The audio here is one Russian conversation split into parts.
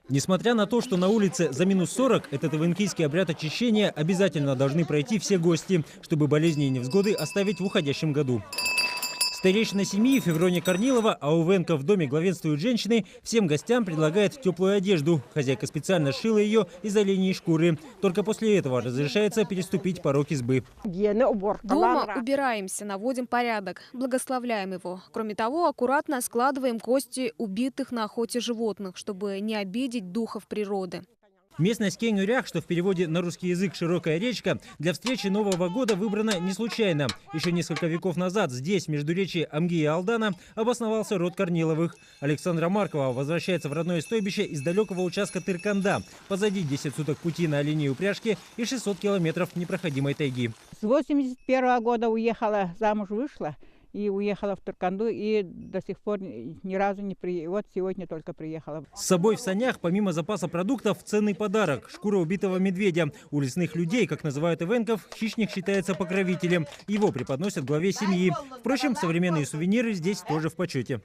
Несмотря на то, что на улице за минус 40, этот ивенкийский обряд очищения обязательно должны пройти все гости, чтобы болезни и невзгоды оставить в уходящем году. Старейшина семьи Феврония Корнилова, а у Венка в доме главенствуют женщины, всем гостям предлагает теплую одежду. Хозяйка специально сшила ее из оленей шкуры. Только после этого разрешается переступить порог избы. Дома убираемся, наводим порядок, благословляем его. Кроме того, аккуратно складываем кости убитых на охоте животных, чтобы не обидеть духов природы. Местность Кенгюрях, что в переводе на русский язык «широкая речка», для встречи Нового года выбрана не случайно. Еще несколько веков назад здесь, в междуречии Амги и Алдана, обосновался род Корниловых. Александра Маркова возвращается в родное стойбище из далекого участка Тырканда. Позади 10 суток пути на оленей упряжке и 600 километров непроходимой тайги. С 81-го года уехала, замуж вышла. И уехала в Тырканду, и до сих пор ни разу не приехала. Вот сегодня только приехала. С собой в санях, помимо запаса продуктов, ценный подарок – шкура убитого медведя. У лесных людей, как называют ивенков, хищник считается покровителем. Его преподносят главе семьи. Впрочем, современные сувениры здесь тоже в почете.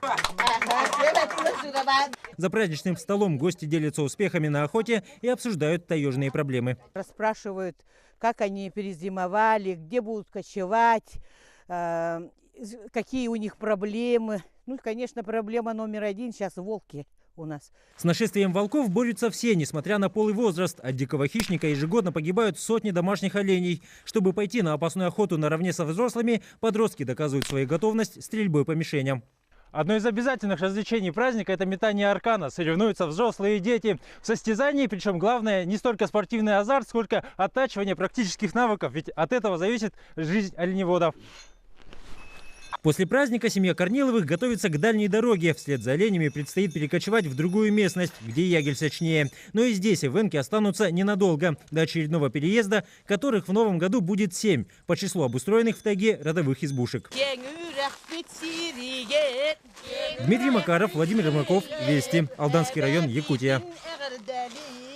За праздничным столом гости делятся успехами на охоте и обсуждают таежные проблемы. Расспрашивают, как они перезимовали, где будут кочевать, какие у них проблемы. Ну, конечно, проблема номер один сейчас – волки у нас. С нашествием волков борются все, несмотря на пол и возраст. От дикого хищника ежегодно погибают сотни домашних оленей. Чтобы пойти на опасную охоту наравне со взрослыми, подростки доказывают свою готовность стрельбой по мишеням. Одно из обязательных развлечений праздника – это метание аркана. Соревнуются взрослые и дети в состязании. Причем главное не столько спортивный азарт, сколько оттачивание практических навыков. Ведь от этого зависит жизнь оленеводов. После праздника семья Корниловых готовится к дальней дороге. Вслед за оленями предстоит перекочевать в другую местность, где ягель сочнее. Но и здесь ивенки останутся ненадолго, до очередного переезда, которых в новом году будет 7, по числу обустроенных в тайге родовых избушек. Дмитрий Макаров, Владимир Ермаков, Вести, Алданский район, Якутия.